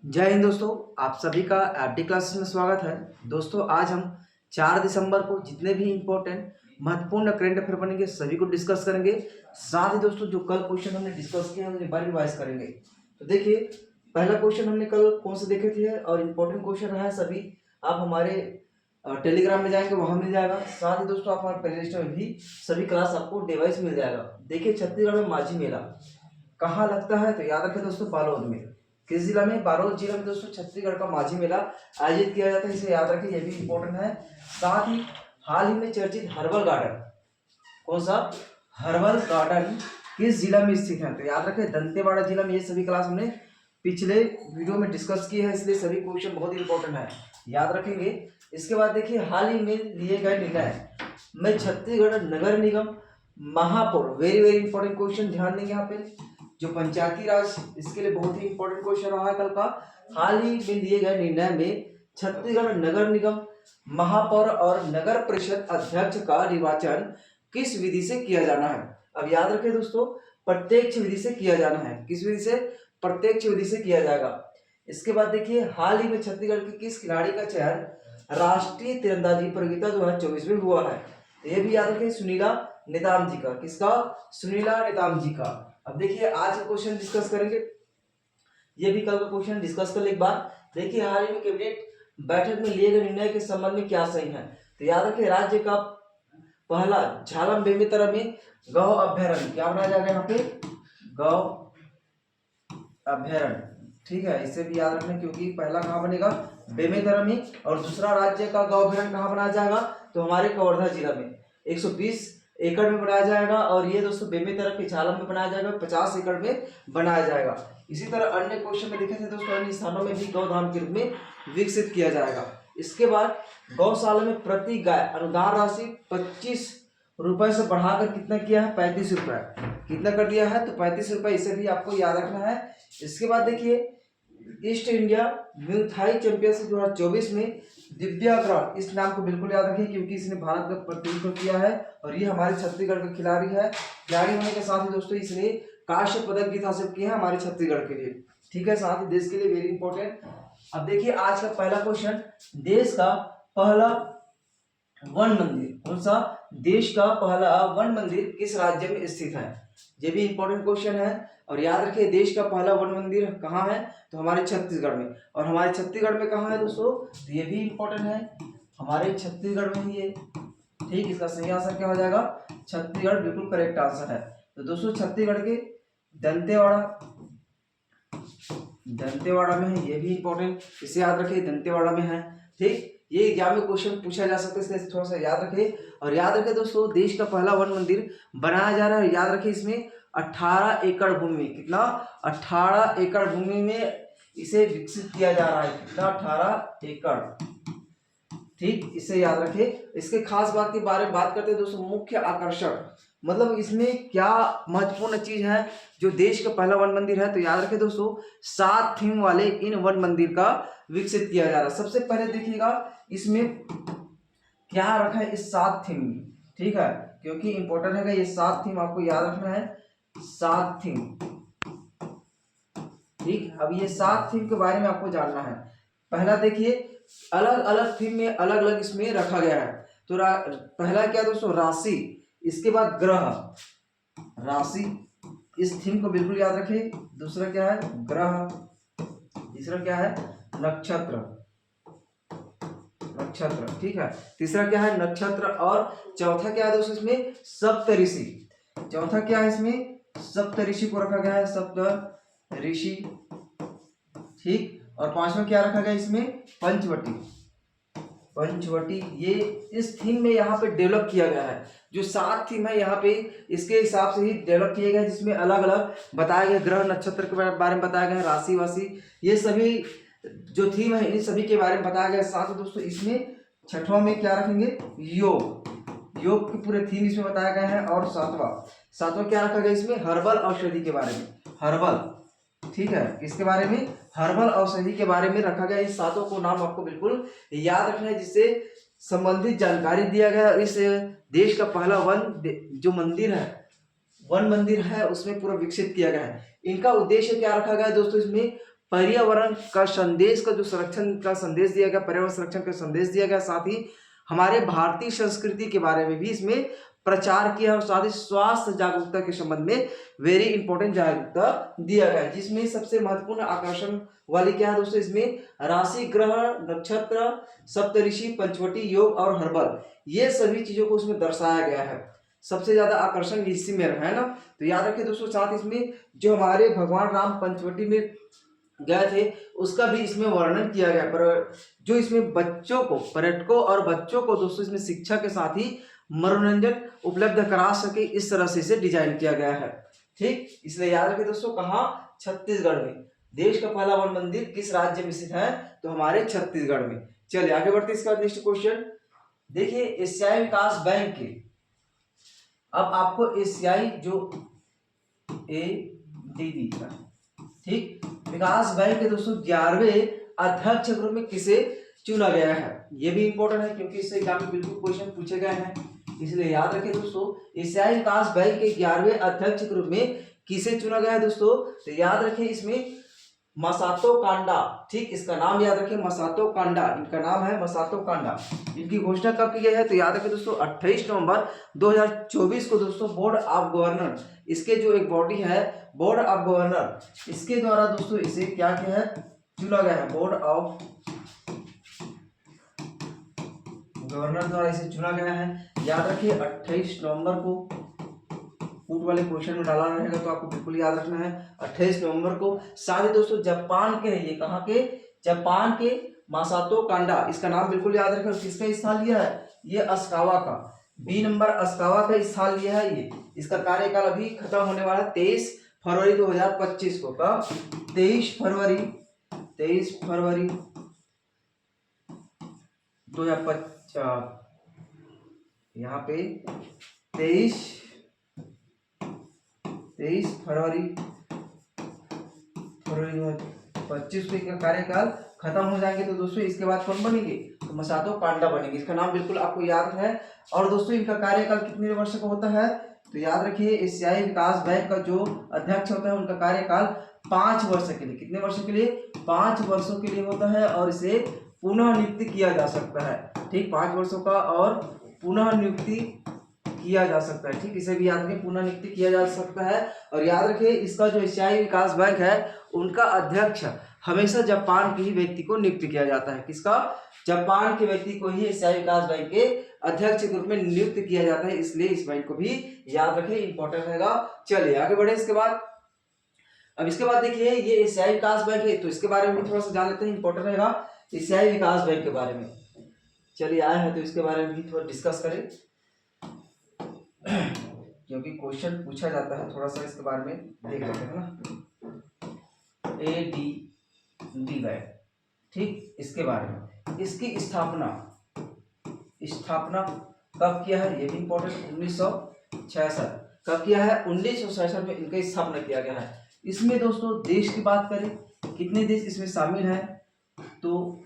जय हिंद दोस्तों। आप सभी का एफडी क्लासेस में स्वागत है। दोस्तों आज हम 4 दिसंबर को जितने भी इम्पोर्टेंट महत्वपूर्ण करंट अफेयर बनेंगे सभी को डिस्कस करेंगे। साथ ही दोस्तों जो कल क्वेश्चन हमने डिस्कस किए हैं उन्हें बार रिवाइज करेंगे। तो देखिए, पहला क्वेश्चन हमने कल कौन से देखे थे और इम्पोर्टेंट क्वेश्चन रहा है सभी। आप हमारे टेलीग्राम में जाएंगे, वहां मिल जाएगा। साथ ही दोस्तों आप हमारे प्लेलिस्ट में भी सभी क्लास आपको डिवाइस मिल जाएगा। देखिए, छत्तीसगढ़ में माझी मेला कहाँ लगता है, तो याद रखें दोस्तों, बालोद में। किस जिला में? बालोद जिला में दोस्तों छत्तीसगढ़ का माझी मेला आयोजित किया जाता है, इसे याद रखें, यह भी इंपॉर्टेंट है। साथ ही हाल ही में चर्चित हर्बल गार्डन, कौन सा हर्बल गार्डन किस जिला में स्थित है, तो याद रखें दंतेवाड़ा जिला में। ये सभी क्लास हमने पिछले वीडियो में डिस्कस की है, इसलिए सभी क्वेश्चन बहुत इंपॉर्टेंट है, याद रखेंगे। इसके बाद देखिए, हाल ही में लिए गए निर्णय में छत्तीसगढ़ नगर निगम महापौर, वेरी वेरी इंपॉर्टेंट क्वेश्चन, ध्यान देंगे यहाँ पे। जो पंचायती राज, इसके लिए बहुत ही इंपॉर्टेंट क्वेश्चन रहा है कल का। हाल ही में लिए गए निर्णय में छत्तीसगढ़ नगर निगम महापौर और नगर परिषद अध्यक्ष का निर्वाचन किस विधि से किया जाना है। अब याद रखें दोस्तों, प्रत्यक्ष विधि से किया जाना है। किस विधि से? प्रत्यक्ष विधि से किया जाएगा। इसके बाद देखिए, हाल ही में छत्तीसगढ़ के किस खिलाड़ी का चयन राष्ट्रीय तीरंदाजी प्रतियोगिता 2024 में हुआ है, तो ये भी याद रखें, सुनीला नेताम जी का। किसका? सुनीला नेताम जी का। अब देखिए, आज का क्वेश्चन डिस्कस करेंगे, ये भी कल का क्वेश्चन डिस्कस कर ले एक बार। देखिए, हाल ही में कैबिनेट बैठक में लिए गए निर्णय के संबंध में क्या सही है, तो याद रखिए, राज्य का पहला झालम बेमेतरा में गौ अभ्यारण्य क्या बनाया जाएगा यहाँ पे? गौ अभ्यारण्य। ठीक है, इसे भी याद रखना, क्योंकि पहला कहाँ बनेगा? बेमेतरा में, और दूसरा राज्य का गौ अभ्यारण्य कहाँ बनाया जाएगा? तो हमारे कवर्धा जिला में 120 एकड़ में बनाया जाएगा। और ये दोस्तों बेमेतरा के झालम में बनाया जाएगा, 50 एकड़ में बनाया जाएगा। इसी तरह अन्य क्वेश्चन में देखे थे दोस्तों, अन्य स्थानों में भी गौधाम के रूप में विकसित किया जाएगा। इसके बाद गौशाला में प्रति गाय अनुदान राशि 25 रुपए से बढ़ाकर कितना किया है? 35 रुपए। कितना कर दिया है? तो 35 रुपए। इसे भी आपको याद रखना है। इसके बाद देखिए, ईस्ट इंडिया म्यूथाई चैंपियनशिप 2024 में दिव्या अग्रवाल, इस नाम को बिल्कुल याद रखिए, क्योंकि इसने भारत का प्रतिनिधित्व किया है और ये हमारे छत्तीसगढ़ का खिलाड़ी है। खिलाड़ी होने के साथ ही दोस्तों इसने कांस्य पदक भी हासिल किया है हमारे छत्तीसगढ़ के लिए। ठीक है, साथ ही देश के लिए वेरी इंपॉर्टेंट। अब देखिए, आज का पहला क्वेश्चन, देश का पहला वन मंदिर, कौन सा? देश का पहला वन मंदिर किस राज्य में स्थित है? ये भी इंपॉर्टेंट क्वेश्चन है। और याद रखिए, देश का पहला वन मंदिर कहाँ है? तो हमारे छत्तीसगढ़ में। और हमारे छत्तीसगढ़ में कहाँ है दोस्तों? तो ये भी इंपॉर्टेंट है, हमारे छत्तीसगढ़ में ही है। ठीक, इसका सही आंसर क्या हो जाएगा? छत्तीसगढ़ बिल्कुल करेक्ट आंसर है। तो दोस्तों छत्तीसगढ़ के दंतेवाड़ा, दंतेवाड़ा में है, ये भी इंपॉर्टेंट, इसे याद रखिए, दंतेवाड़ा में है। ठीक, ये एग्जाम में क्वेश्चन पूछा जा सकता है, इसलिए थोड़ा सा याद रखिए। और याद रखिए दोस्तों, देश का पहला वन मंदिर बनाया जा रहा है, याद रखिए, इसमें 18 एकड़ भूमि में, कितना? 18 एकड़ भूमि में इसे विकसित किया जा रहा है। कितना? 18 एकड़। ठीक, इसे याद रखिए। इसके खास बात के बारे में बात करते हैं दोस्तों, मुख्य आकर्षण, मतलब इसमें क्या महत्वपूर्ण चीज है जो देश का पहला वन मंदिर है, तो याद रखिए दोस्तों, 7 थीम वाले इन वन मंदिर का विकसित किया जा रहा है। सबसे पहले देखिएगा, इसमें क्या रखा है इस 7 थीम में। ठीक है, क्योंकि इंपॉर्टेंट है ये 7 थीम, आपको याद रखना है, 7 थीम। ठीक, अब ये 7 थीम के बारे में आपको जानना है। पहला देखिए, अलग अलग थीम में अलग अलग इसमें रखा गया है। तो पहला क्या दोस्तों? राशि। इसके बाद ग्रह, राशि, इस थीम को बिल्कुल याद रखिए। दूसरा क्या है? ग्रह। तीसरा क्या है? नक्षत्र, नक्षत्र। ठीक है, तीसरा क्या है? नक्षत्र। और चौथा क्या है दोस्तों इसमें? सप्तऋषि। चौथा क्या है इसमें? सप्तऋषि को रखा गया है, सप्तऋषि। ठीक, और पांचवा क्या रखा गया इसमें? पंचवटी, पंचवटी। ये इस थीम में यहाँ पे डेवलप किया गया है। जो 7 थीम है यहाँ पे इसके हिसाब से ही डेवलप किए गए, जिसमें अलग अलग बताया गया, ग्रह नक्षत्र के बारे में बताया गया है, राशि वाशि, ये सभी जो थीम है इन सभी के बारे में बताया गया है। साथ ही दोस्तों इसमें छठवां में क्या रखेंगे? योग, योग की पूरे थीम इसमें बताया गया है। और सातवां क्या रखा गया इसमें? हर्बल औषधि के बारे में, हर्बल। ठीक है, किसके बारे में? हर्बल औषधि के बारे में रखा गया। इस सातों को नाम आपको बिल्कुल याद रखना है, जिससे संबंधित जानकारी दिया गया। इस देश का पहला वन जो मंदिर है, वन मंदिर है, उसमें पूरा विकसित किया गया है। इनका उद्देश्य क्या रखा गया है दोस्तों? इसमें पर्यावरण का संदेश का जो संरक्षण का संदेश दिया गया, पर्यावरण संरक्षण का संदेश दिया गया, साथ ही हमारे भारतीय संस्कृति के बारे में भी इसमें प्रचार किया और साथ ही स्वास्थ्य जागरूकता के संबंध में वेरी इंपॉर्टेंट जागरूकता दिया गया है। जिसमें सबसे महत्वपूर्ण आकर्षण वाली क्या है दोस्तों, इसमें राशि, ग्रह, नक्षत्र, सप्तऋषि, पंचवटी, योग और हर्बल, ये सभी चीजों को उसमें दर्शाया गया है। सबसे ज्यादा आकर्षण इसी में है ना। तो याद रखिए दोस्तों, साथ इसमें जो हमारे भगवान राम पंचवटी में गए थे उसका भी इसमें वर्णन किया गया। पर जो इसमें बच्चों को, पर्यटकों और बच्चों को दोस्तों इसमें शिक्षा के साथ ही मनोरंजन उपलब्ध करा सके, इस तरह से इसे डिजाइन किया गया है। ठीक, इसलिए याद रखिए दोस्तों, कहाँ, छत्तीसगढ़ में। देश का पहला वन मंदिर किस राज्य में स्थित है, तो हमारे छत्तीसगढ़ में। चलिए आगे बढ़ते इसके बाद नेक्स्ट क्वेश्चन देखिए, एशियाई विकास बैंक के, अब आपको एशियाई जो ADB का, ठीक, विकास बैंक के दोस्तों 11वें अध्यक्ष के रूप में किसे चुना गया है, ये भी इंपॉर्टेंट है क्योंकि इससे एग्जाम में बिल्कुल क्वेश्चन पूछे गए हैं, इसलिए याद रखें दोस्तों। एशियाई विकास बैंक के 11वें अध्यक्ष के रूप में किसे चुना गया है दोस्तों, तो याद रखें इसमें मसातो कांडा, ठीक, इसका नाम याद रखें मसातो कांडा, इनका नाम है मसातो कांडा। इनकी घोषणा कब की गई है, तो याद रखें दोस्तों 28 नवंबर 2024 को दोस्तों बोर्ड ऑफ गवर्नर, इसके जो एक बॉडी है बोर्ड ऑफ गवर्नर, इसके द्वारा दोस्तों इसे क्या किया है, चुना गया है। बोर्ड ऑफ गवर्नर द्वारा इसे चुना गया है। याद रखिए 28 नवंबर को फूट वाले क्वेश्चन में डाला रहेगा तो आपको बिल्कुल याद रखना है 28 नवंबर को। साथ ही दोस्तों जापान के है, ये कहाँ के, जापान के मासातो कांडा, इसका नाम बिल्कुल याद रखें। किसका स्थान लिया है, ये अस्कावा का, बी नंबर अस्कावा का स्थान लिया है ये। इसका कार्यकाल अभी खत्म होने वाला है 23 फरवरी 2025 को। कब, 23 फरवरी 2025, यहाँ पे 23 फरवरी 2025 को इनका कार्यकाल खत्म हो जाएंगे। तो दोस्तों इसके बाद कौन बनेंगे, तो मसातो कांडा बनेंगे, इसका नाम बिल्कुल आपको याद है। और दोस्तों इनका कार्यकाल कितने वर्ष का होता है, तो याद रखिए एशियाई विकास बैंक का जो अध्यक्ष होता है उनका कार्यकाल 5 वर्ष के लिए, कितने वर्ष के लिए, 5 वर्षों के लिए होता है और इसे पुनः नियुक्ति किया जा सकता है। ठीक, 5 वर्षों का और पुनः नियुक्ति किया जा सकता है। ठीक, इसे भी याद रखें, पुनः नियुक्ति किया जा सकता है। और याद रखिए इसका जो एशियाई विकास बैंक है उनका अध्यक्ष हमेशा जापान के ही व्यक्ति को नियुक्त किया जाता है। किसका, जापान के व्यक्ति को ही एशियाई विकास बैंक के अध्यक्ष के रूप में नियुक्त किया जाता है, इसलिए इस बैंक को भी याद रखें, इंपॉर्टेंट रहेगा। चलिए आगे बढ़े इसके बाद। अब इसके बाद देखिए ये एशियाई विकास बैंक है तो इसके बारे में भी थोड़ा सा जान लेते हैं, इंपॉर्टेंट रहेगा एशियाई विकास बैंक के बारे में। चलिए आए हैं तो इसके बारे में भी थोड़ा डिस्कस करें क्योंकि क्वेश्चन पूछा जाता है, थोड़ा सा इसके बारे में देख लेते हैं ना। ADB बैंक, ठीक, इसके बारे में, इसकी स्थापना कब किया है, ये भी इंपॉर्टेंट, 1966 कब किया है, 1966 में इनका स्थापना किया गया है। इसमें दोस्तों देश की बात करें, कितने देश इसमें शामिल हैं, तो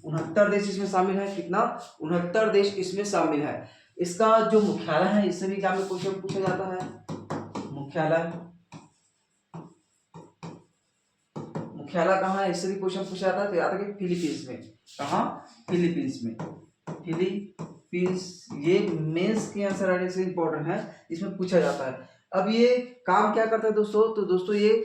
69 देश इसमें शामिल है। कितना, 69 देश इसमें शामिल है। इसका जो मुख्यालय है, इससे भी एग्जाम में क्वेश्चन पूछा जाता है, मुख्यालय कहाँ है, इससे भी क्वेश्चन पूछा जाता है, तो याद रखिए फिलीपींस में। कहाँ, फिलीपींस में, फिलीपींस, ये मेंस के आंसर आने से इंपॉर्टेंट है, इसमें पूछा जाता है। अब ये काम क्या करता है दोस्तों, तो दोस्तों ये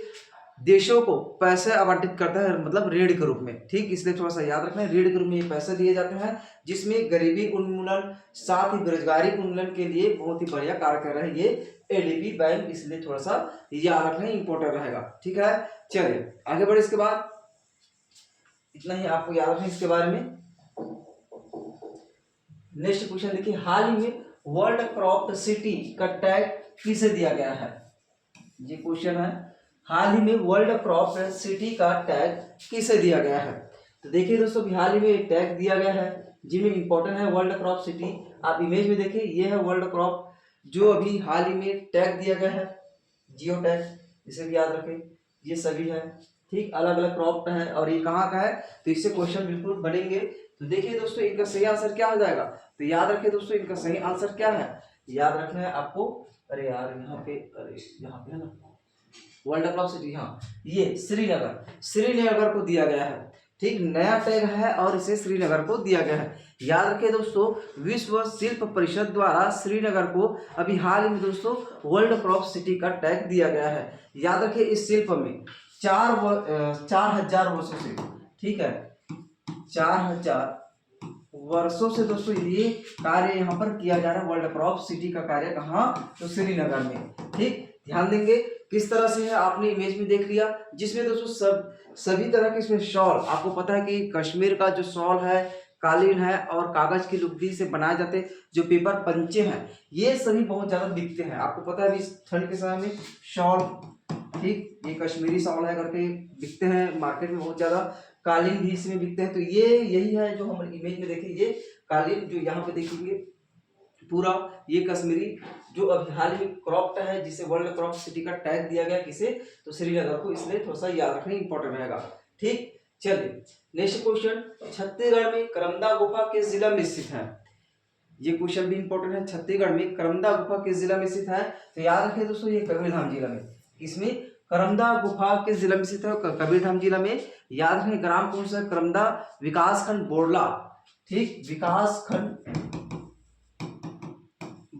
देशों को पैसे आवंटित करता है, मतलब ऋण के रूप में। ठीक, इसलिए थोड़ा सा याद रखना है, ऋण के रूप में ये पैसे दिए जाते हैं, जिसमें गरीबी उन्मूलन साथ ही बेरोजगारी उन्मूलन के लिए बहुत ही बढ़िया कार्य कर रहे हैं ये ADB बैंक, इसलिए थोड़ा सा याद रखना इंपॉर्टेंट रहेगा। ठीक है, चलिए आगे बढ़े इसके बाद, इतना ही आपको याद रखना इसके बारे में। नेक्स्ट क्वेश्चन देखिए, हाल ही में वर्ल्ड क्रॉप सिटी का टैग किसे दिया गया है, ये क्वेश्चन है, हाल ही में वर्ल्ड क्रॉप सिटी का टैग किसे दिया गया है। तो देखिए दोस्तों हाल ही में टैग दिया गया है जिनमें इंपॉर्टेंट है वर्ल्ड क्रॉप सिटी। आप इमेज में देखिए, ये है वर्ल्ड क्रॉप जो अभी हाल ही में टैग दिया गया है, जियो टैग, इसे भी याद रखें, ये सभी है। ठीक, अलग अलग क्रॉप है और ये कहाँ का है, तो इससे क्वेश्चन बिल्कुल बनेंगे। तो देखिए दोस्तों इनका सही आंसर क्या हो जाएगा, तो याद रखिए दोस्तों इनका सही आंसर क्या है, याद रखना है आपको। अरे यार यहाँ पे है ना, वर्ल्ड क्लॉक सिटी, हाँ ये श्रीनगर को दिया गया है। ठीक, नया टैग है और इसे श्रीनगर को दिया गया है। याद रखिए दोस्तों, विश्व शिल्प परिषद द्वारा श्रीनगर को अभी हाल ही में दोस्तों वर्ल्ड क्रॉप सिटी का टैग दिया गया है। याद रखिए इस शिल्प में 4000 वर्षों से, ठीक है 4000 वर्षों से दोस्तों ये कार्य यहाँ पर किया जा रहा है। वर्ल्ड क्रॉप सिटी का कार्य कहाँ, तो श्रीनगर में। ठीक, ध्यान देंगे किस तरह से है, आपने इमेज में देख लिया, जिसमें दोस्तों सभी तरह के इसमें शॉल, आपको पता है कि कश्मीर का जो शॉल है, कालीन है और कागज की लुगदी से बनाए जाते जो पेपर पंचे हैं, ये सभी बहुत ज्यादा बिकते हैं। आपको पता है इस ठंड के समय में शॉल, ठीक ये कश्मीरी शॉल है करके बिकते हैं मार्केट में बहुत ज्यादा, कालीन भी इसमें बिकते हैं। तो ये यही है जो हम इमेज में देखें, ये कालीन जो यहाँ पे देखेंगे पूरा ये कश्मीरी जो अभी हाल में क्रॉप्ड है, जिसे वर्ल्ड क्रॉप सिटी का टैग दिया गया किसे, तो श्रीनगर को, इसलिए थोड़ा सा याद रखना इंपॉर्टेंट रहेगा। ठीक, चलिए नेक्स्ट क्वेश्चन, छत्तीसगढ़ में करमदा गुफा किस जिला में स्थित है? ये क्वेश्चन भी इंपॉर्टेंट है। छत्तीसगढ़ में करमदा गुफा किस जिला में स्थित है? तो याद रखिए दोस्तों ये कबीरधाम जिला में। इसमें करमदा गुफा किस जिला में स्थित है? कबीरधाम जिला में। याद रखें ग्राम कौन सा? करमदा, विकासखंड बोड़ला, ठीक विकासखंड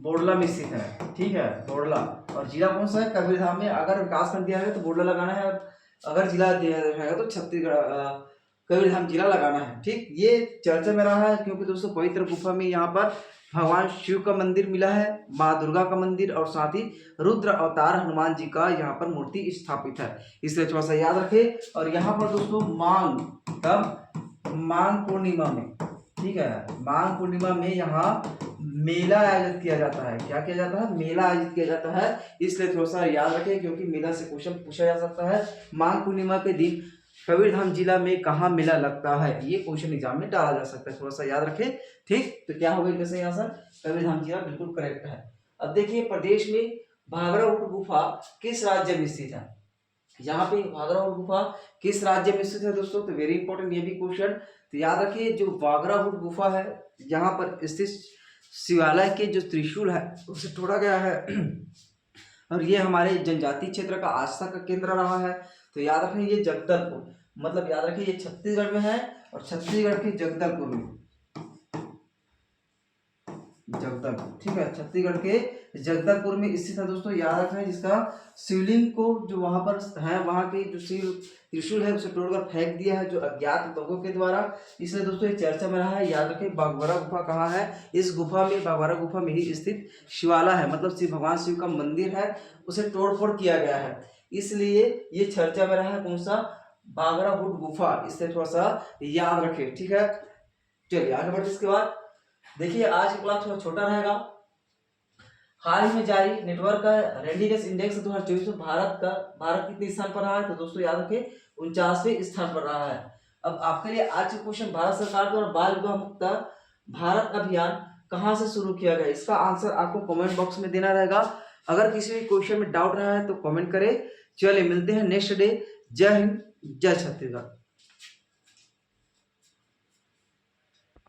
बोड़ला में स्थित है, ठीक है बोड़ला। और जिला कौन सा है? कबीरधाम में। अगर विकासखंड दिया है तो बोड़ला लगाना है, अगर जिला दिया है तो छत्तीसगढ़ कबीरधाम जिला लगाना है। ठीक, ये चर्चा में रहा है क्योंकि दोस्तों पवित्र गुफा में यहाँ पर भगवान शिव का मंदिर मिला है, माँ दुर्गा का मंदिर और साथ ही रुद्र अवतार हनुमान जी का यहाँ पर मूर्ति स्थापित है, इसलिए थोड़ा सा याद रखें। और यहाँ पर दोस्तों माघ, तब माघ पूर्णिमा में, ठीक है माघ पूर्णिमा में यहाँ मेला आयोजित किया जाता है। क्या किया जाता है? मेला आयोजित किया जाता है, इसलिए थोड़ा सा याद रखें क्योंकि मेला से क्वेश्चन पूछा जा सकता है। माघ पूर्णिमा के दिन कबीरधाम जिला में कहाँ मेला लगता है, ये क्वेश्चन एग्जाम में डाला जा सकता है, थोड़ा सा याद रखें। ठीक, तो क्या होगा जैसे यहाँ सर कबीरधाम जिला बिल्कुल करेक्ट है। अब देखिए प्रदेश में भागराउट गुफा किस राज्य में स्थित है? यहाँ पे भागराउट गुफा किस राज्य में स्थित है दोस्तों? तो वेरी इंपॉर्टेंट ये भी क्वेश्चन, तो याद रखिए जो भागराउट गुफा है यहाँ पर स्थित शिवालय के जो त्रिशूल है उसे तोड़ा गया है और ये हमारे जनजातीय क्षेत्र का आस्था का केंद्र रहा है। तो याद रखें ये जगदलपुर, मतलब याद रखिए ये छत्तीसगढ़ में है और छत्तीसगढ़ के जगदलपुर में, जगदलपुर, ठीक है छत्तीसगढ़ के जगदलपुर में स्थित है दोस्तों। याद रखना है जिसका शिवलिंग को जो वहां पर है, वहां के जो शिव त्रिशूल है उसे तोड़कर फेंक दिया है जो अज्ञात लोगों के द्वारा, इसलिए दोस्तों ये चर्चा में रहा है। याद रखें बागबारा गुफा कहाँ है? इस गुफा में, बागबारा गुफा में ही स्थित शिवाला है, मतलब शिव भगवान शिव का मंदिर है, उसे तोड़फोड़ किया गया है, इसलिए ये चर्चा में रहा है कौन सा? बागराहुट गुफा, इससे थोड़ा सा याद रखें, ठीक है। चलिए आगे बढ़ते। इसके बाद देखिए आज का क्लास थोड़ा छोटा रहेगा। हाल ही में जारी नेटवर्क का रेडीनेस इंडेक्स 2024 में भारत कितने स्थान पर रहा है? तो दोस्तों याद रखें 49वें स्थान पर रहा है। अब आपके लिए आज का क्वेश्चन, भारत सरकार द्वारा बाल विवाह मुक्त भारत अभियान कहाँ से शुरू किया गया? इसका आंसर आपको कमेंट बॉक्स में देना रहेगा। अगर किसी भी क्वेश्चन में डाउट रहा है तो कमेंट करें। चलिए मिलते हैं नेक्स्ट डे। जय हिंद, जय छत्तीसगढ़।